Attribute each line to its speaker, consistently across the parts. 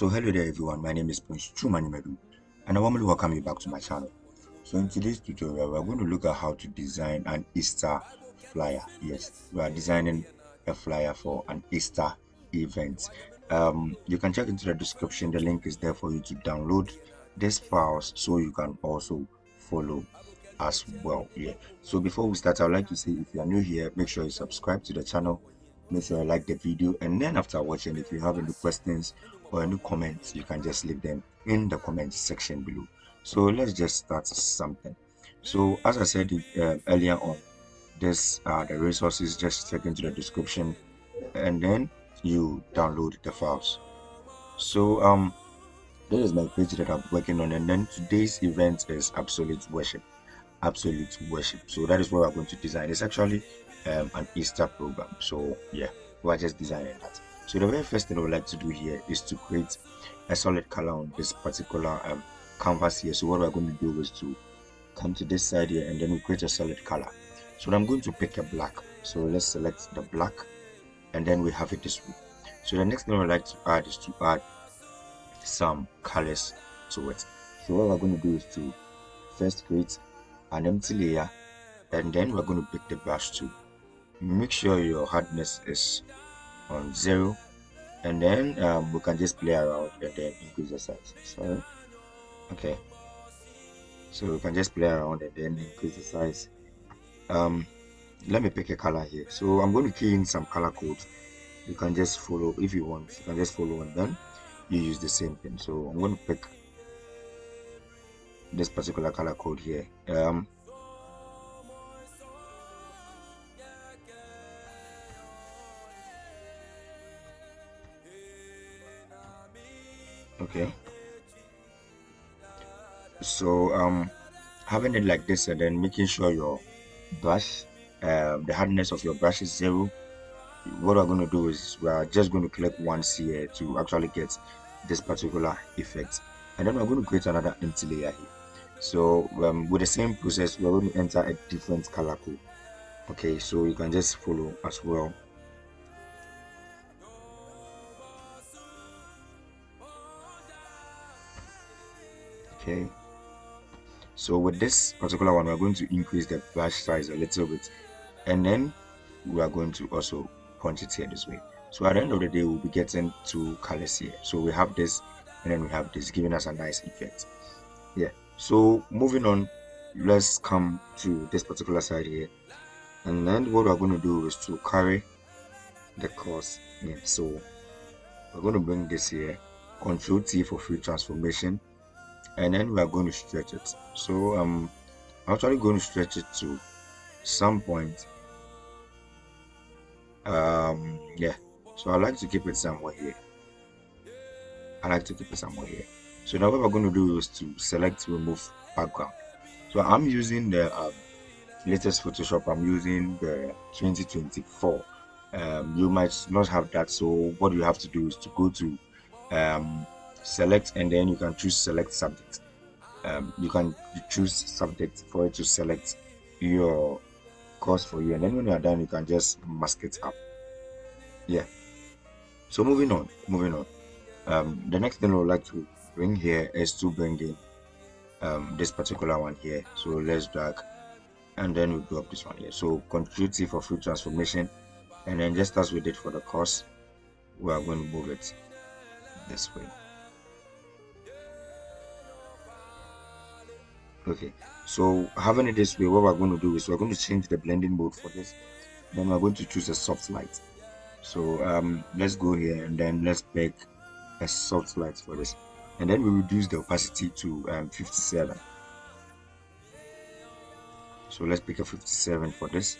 Speaker 1: So hello there everyone, my name is Prince Chumanimedu and I warmly welcome you back to my channel. So in today's tutorial, we're going to look at how to design an Easter flyer. Yes, we are designing a flyer for an Easter event. You can check into the description, the link is there for you to download these files so you can also follow as well. Yeah, so before we start, I would like to say if you are new here, make sure you subscribe to the channel, make sure you like the video, and then after watching, if you have any questions or any comments, you can just leave them in the comments section below. So let's just start something. So as I said earlier on, this the resources, just check into the description and then you download the files. So this is my page that I'm working on, and then today's event is absolute worship. Absolute worship. So that is what we're going to design. It's actually an Easter program. So yeah, we're just designing that. So the very first thing I would like to do here is to create a solid color on this particular canvas here. So what we're going to do is to come to this side here and then we create a solid color. So I'm going to pick a black. So let's select the black and then we have it this way. So the next thing I would like to add is to add some colors to it. So what we're going to do is to first create an empty layer and then we're going to pick the brush tool. Make sure your hardness is on 0 and then we can just play around and then increase the size. Sorry. Okay, so we can just play around and then increase the size. Let me pick a color here. So I'm going to key in some color codes. You can just follow if you want. You can just follow and then you use the same thing. So I'm going to pick this particular color code here. Okay, so having it like this and then making sure your brush the hardness of your brush is 0. What we're going to do is we're just going to click once here to actually get this particular effect, and then we're going to create another empty layer here. So with the same process, we're going to enter a different color code. Okay, so you can just follow as well. Okay, so with this particular one, we're going to increase the brush size a little bit, and then we are going to also punch it here this way. So at the end of the day, we'll be getting 2 colors here. So we have this and then we have this, giving us a nice effect. Yeah, so moving on, let's come to this particular side here, and then what we're going to do is to carry the course in. So we're going to bring this here, Control T for free transformation, and then we are going to stretch it. So I'm actually going to stretch it to some point. Yeah, so I like to keep it somewhere here. So now what we're going to do is to select remove background. So I'm using the latest Photoshop. I'm using the 2024. You might not have that, so what you have to do is to go to select, and then you can choose select subject. You can choose subject for it to select your course for you, and then when you are done, you can just mask it up. Yeah, so moving on. The next thing I would like to bring here is to bring in this particular one here. So let's drag and then we drop this one here. So Control T for free transformation, and then just as we did for the course, we are going to move it this way. Okay, so having it this way, what we're going to do is we're going to change the blending mode for this. Then we're going to choose a soft light. So let's go here and then let's pick a soft light for this, and then we reduce the opacity to 57. So let's pick a 57 for this,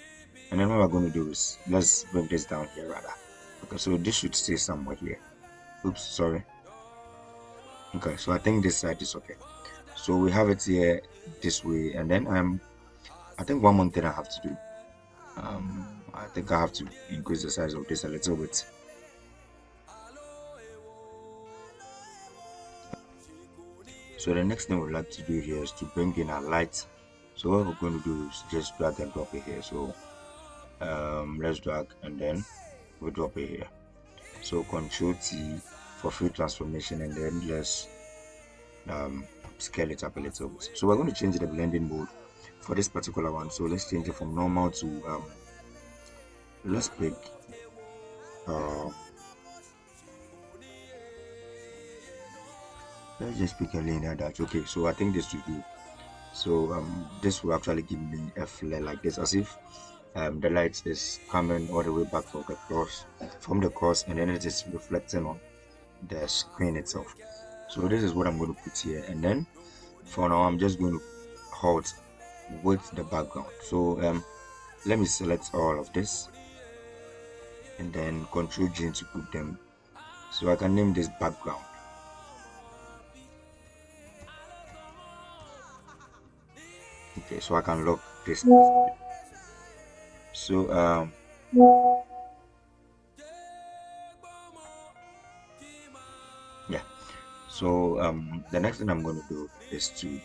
Speaker 1: and then what we're going to do is let's bring this down here rather. Okay, so this should stay somewhere here. Oops, sorry. Okay, so I think this side is okay. So we have it here this way, and then I think one more thing I have to do. I think I have to increase the size of this a little bit. So the next thing we'd like to do here is to bring in our light. So what we're going to do is just drag and drop it here. So let's drag and then we drop it here. So Control T for free transformation, and then just scale it up a little bit. So we're going to change the blending mode for this particular one. So let's change it from normal to let's pick let's just pick a linear dodge. Okay, so I think this will do. So this will actually give me a flare like this, as if the light is coming all the way back from the cross, and then it is reflecting on the screen itself. So this is what I'm going to put here, and then for now I'm just going to halt with the background. So let me select all of this and then Control G to group them. So I can name this background. Okay, so I can lock this. So yeah. So the next thing I'm going to do is to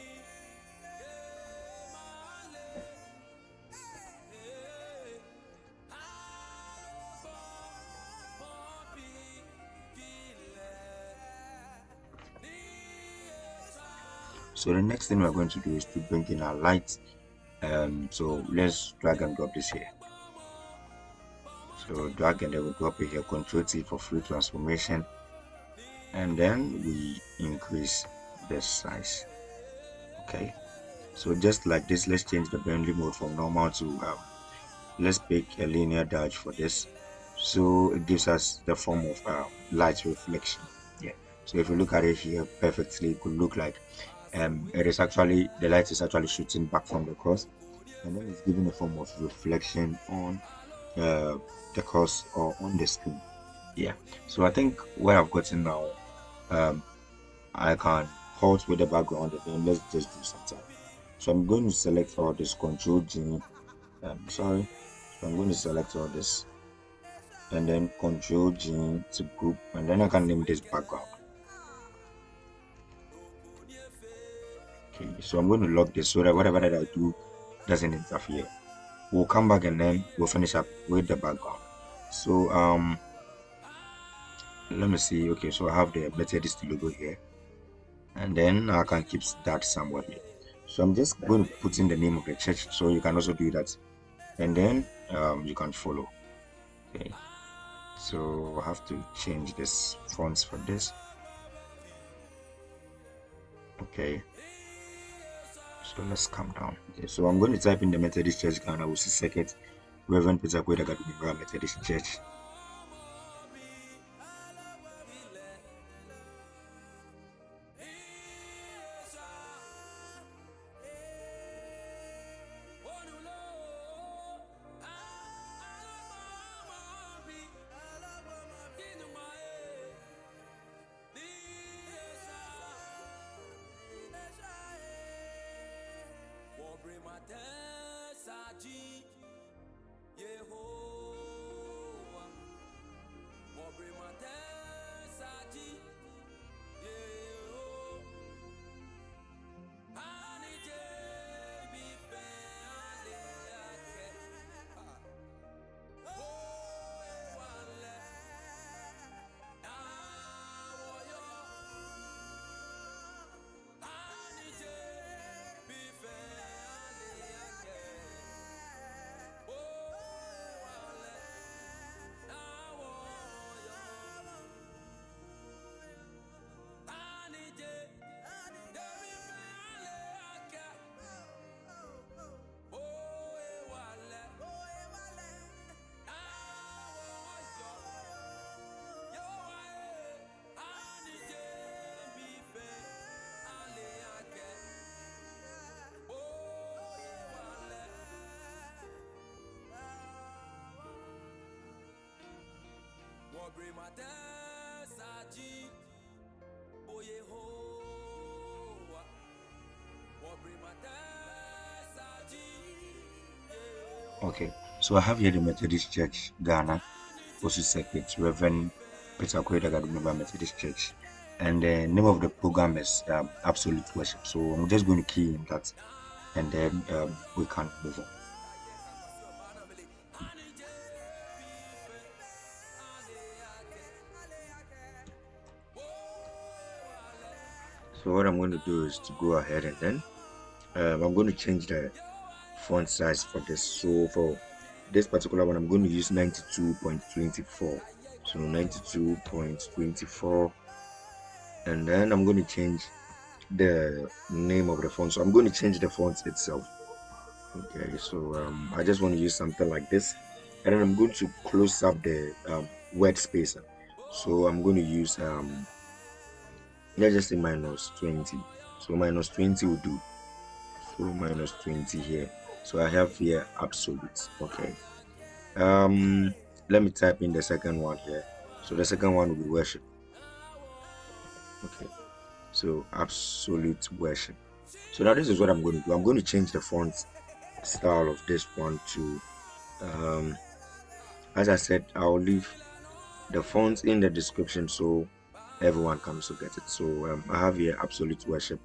Speaker 1: so the next thing we're going to do is to bring in our light. So let's drag and drop this here. So drag and then we'll drop it here. Control T for free transformation, and then we increase the size. Okay, so just like this, let's change the blending mode from normal to let's pick a linear dodge for this. So it gives us the form of light reflection. Yeah, so if you look at it here perfectly, it could look like it is actually the light is actually shooting back from the cross, and then it's giving a form of reflection on the cross or on the screen. Yeah, so I think where I've gotten now, I can halt with the background, and then let's just do something. So I'm going to select all this, Control G. Sorry, so I'm going to select all this and then Control G to group, and then I can name this background. Okay, so I'm going to lock this so that whatever that I do doesn't interfere. We'll come back and then we'll finish up with the background. So let me see. Okay, so I have the Methodist logo here, and then I can keep that somewhere here. So I'm just going to put in the name of the church, so you can also do that, and then you can follow. Okay, so I have to change this fonts for this. Okay, so let's come down. Okay, so I'm going to type in the Methodist Church Ghana Wusi Circuit, Reverend Peter Kweda Gadumira Methodist Church. Okay, so I have here the Methodist Church Ghana Wusi Circuit, Reverend Peter Kweda Gadumira Methodist Church, and the name of the program is Absolute Worship. So I'm just going to key in that, and then we can move on. So what I'm going to do is to go ahead and then I'm going to change the font size for this. So for this particular one, I'm going to use 92.24. So 92.24, and then I'm going to change the name of the font. So I'm going to change the font itself. Okay, so I just want to use something like this, and then I'm going to close up the word spacer. So I'm going to use let's just say minus 20. So minus 20 will do. So minus 20 here. So I have here absolute. Okay. Um, let me type in the second one here. So the second one will be worship. Okay. So absolute worship. So now this is what I'm going to do. I'm going to change the font style of this one to as I said, I'll leave the fonts in the description so everyone can also get it. So I have here absolute worship.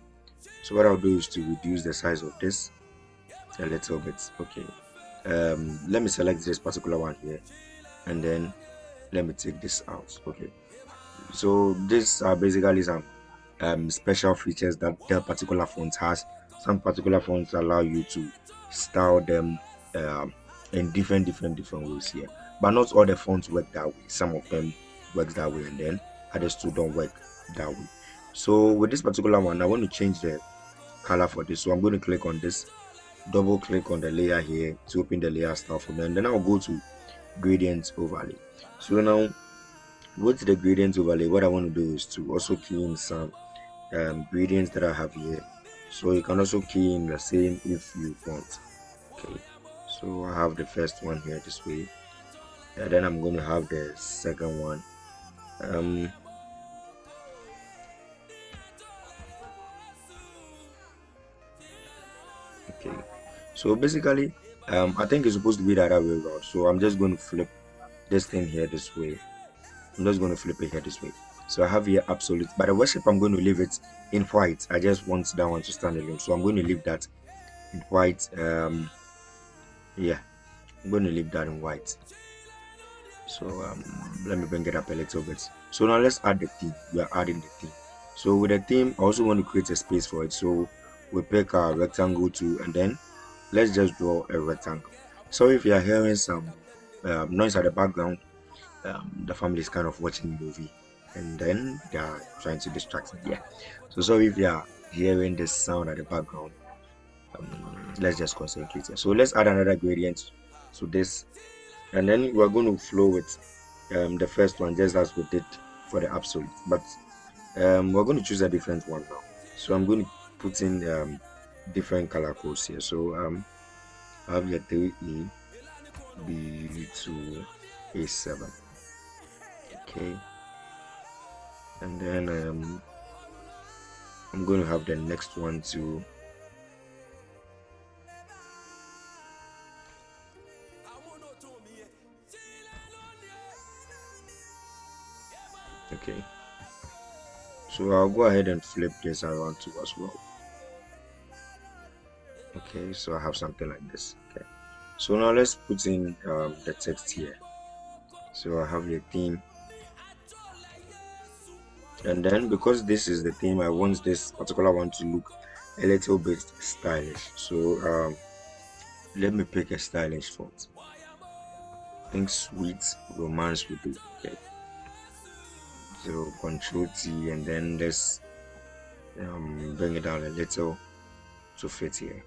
Speaker 1: So what I'll do is to reduce the size of this a little bit. Okay. Let me select this particular one here, and then let me take this out. Okay. So these are basically some special features that the particular font has. Some particular fonts allow you to style them in different ways here, but not all the fonts work that way. Some of them works that way, and then others too don't work that way. So with this particular one, I want to change the color for this. So I'm going to click on this, double click on the layer here to open the layer style for me, and then I'll go to gradient overlay. So now with the gradient overlay, what I want to do is to also key in some gradients that I have here. So you can also key in the same if you want. Okay, so I have the first one here this way, and then I'm going to have the second one. um okay, so basically I think it's supposed to be the other way around, so I'm just going to flip this thing here this way. I'm just going to flip it here this way. So I have here absolute, but the worship I'm going to leave it in white. I just want that one to stand alone, so I'm going to leave that in white. Yeah, I'm going to leave that in white. So let me bring it up a little bit. So now let's add the theme. We are adding the theme. So with the theme, I also want to create a space for it. So we pick our rectangle tool, and then let's just draw a rectangle. So if you are hearing some noise at the background, the family is kind of watching a movie, and then they are trying to distract me. Yeah. So sorry if you are hearing this sound at the background. Let's just concentrate here. So let's add another gradient to this, and then we're going to flow with the first one just as we did for the absolute, but we're going to choose a different one now. So I'm going to put in different color codes here. So I have your 3E, B2, A7. Okay, and then I'm going to have the next one to okay. So I'll go ahead and flip this around too as well. Okay, so I have something like this. Okay, so now let's put in the text here. So I have your theme, and then because this is the theme, I want this particular one to look a little bit stylish. So let me pick a stylish font. I think sweet romance would do. Okay, so Control T, and then let's bring it down a little to fit here.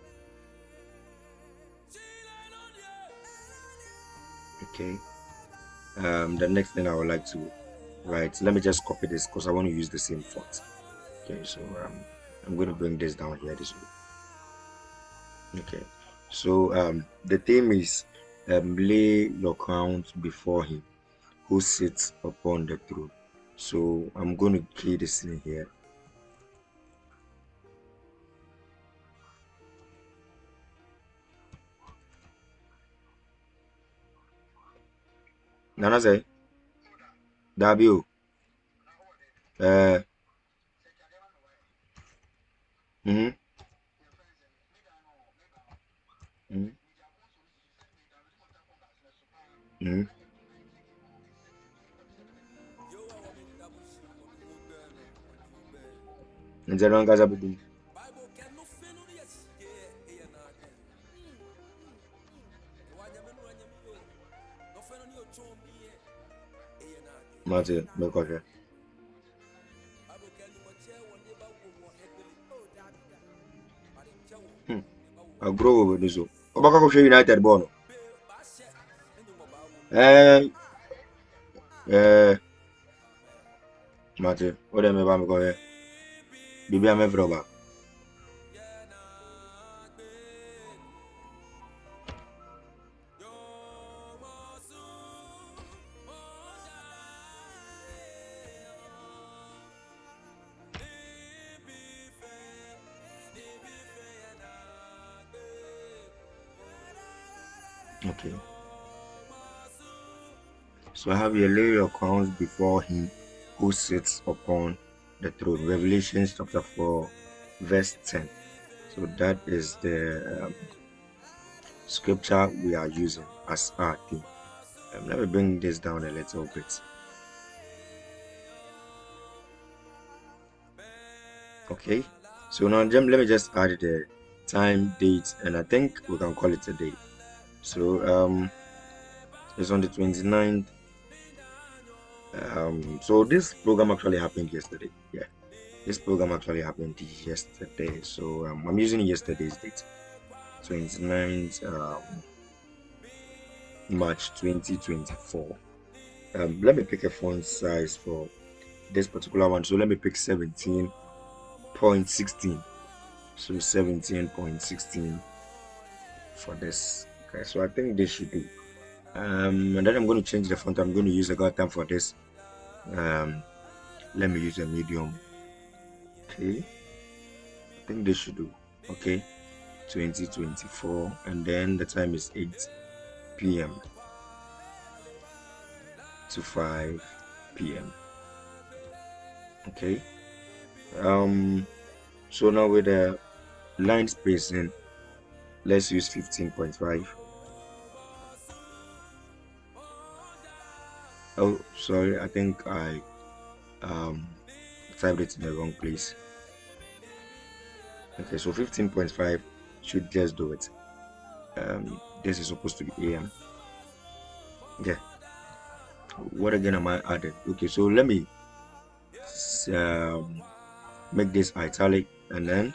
Speaker 1: Okay, the next thing I would like to write, let me just copy this because I want to use the same font. Okay, so I'm going to bring this down here this way. Okay, so the theme is lay your crowns before him who sits upon the throne. So I'm going to key this in here. Nana say, W. Uh, mm-hmm, mm-hmm, mm-hmm. nze no nkasa bidum. Mate mekohwe. Agro we do so. Obaka ko hwe United ball no. Mate, o de me ba me kohwe. Bibi ame froba. Okay. So I have here, lay your crowns before him who sits upon the throne. Revelation chapter 4, verse 10. So that is the scripture we are using as our theme. Let me bring this down a little bit. Okay. So now let me just add the time, date, and I think we can call it a day. So it's on the 29th. So this program actually happened yesterday. Yeah, this program actually happened yesterday. So I'm using yesterday's date, 29th March 2024. Let me pick a font size for this particular one. So let me pick 17.16. So 17.16 for this. Okay, so I think this should do. And then I'm going to change the font. I'm going to use a Gotham for this. Let me use a medium. Okay, I think this should do. Okay, 2024, and then the time is 8 p.m. to 5 p.m. Okay. So now with the line spacing, let's use 15.5. Oh, sorry, I think I typed it in the wrong place. Okay, so 15.5 should just do it. This is supposed to be AM. Yeah. What again am I adding? Okay, so let me make this italic, and then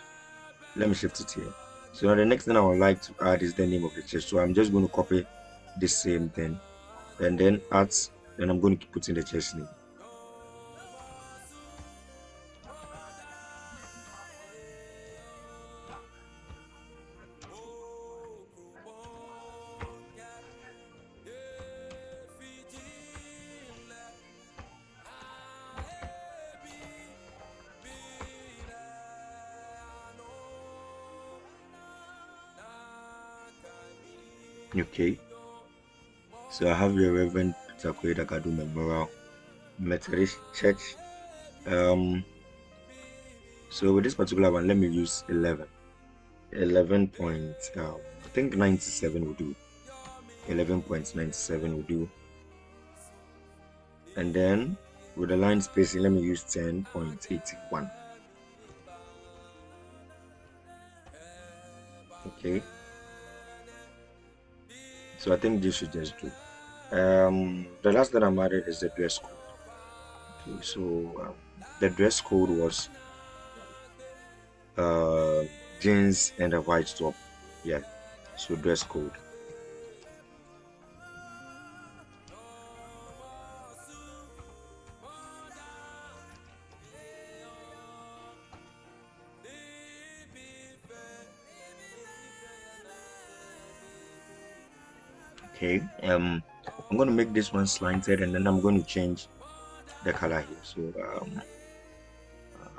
Speaker 1: let me shift it here. So now the next thing I would like to add is the name of the church. So I'm just going to copy the same thing, and then I'm going to put in the church name. Okay, so I have the Reverend Peter Kadu Memorial Methodist Church. So with this particular one, let me use 11 point, I think 97 will do. 11.97 will do. And then with the line spacing, let me use 10.81. Okay. So I think this should just do. The last that I'm added is the dress code. Okay, so the dress code was jeans and a white top. Yeah, so dress code. Okay, I'm going to make this one slanted, and then I'm going to change the color here. So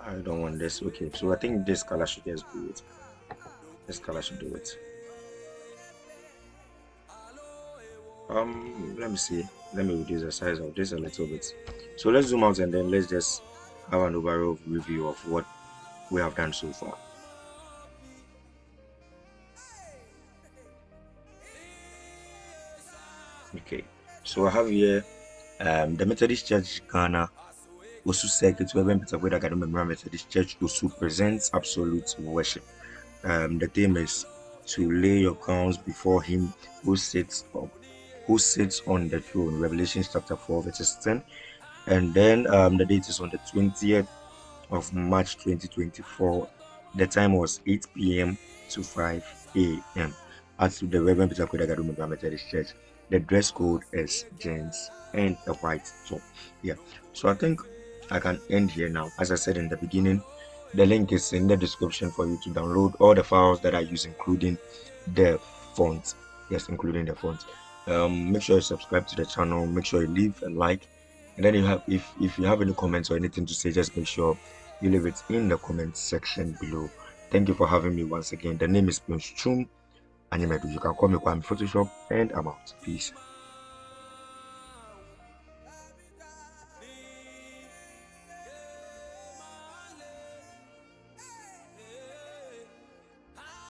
Speaker 1: I don't want this. Okay, so I think this color should just do it. This color should do it. Let me see. Let me reduce the size of this a little bit. So let's zoom out, and then let's just have an overall review of what we have done so far. Okay, so I have here the Methodist Church Ghana Osu Circuit, Reverend Peter Kwedagado Memorial Methodist Church, Osu presents absolute worship. The theme is to lay your crowns before him who sits on the throne. Revelation chapter 4, verses 10. And then the date is on the 20th of March 2024. The time was 8 p.m. to 5 a.m. at the Reverend Peter Kwedagado Memorial Methodist Church. The dress code is jeans and a white top. Yeah. So I think I can end here now. As I said in the beginning, the link is in the description for you to download all the files that I use, including the font. Yes, including the font. Make sure you subscribe to the channel. Make sure you leave a like. And then if you have any comments or anything to say, just make sure you leave it in the comment section below. Thank you for having me once again. The name is Prince Chum Anyemedu. You can call me Kwame Photoshop, and I'm out. Peace.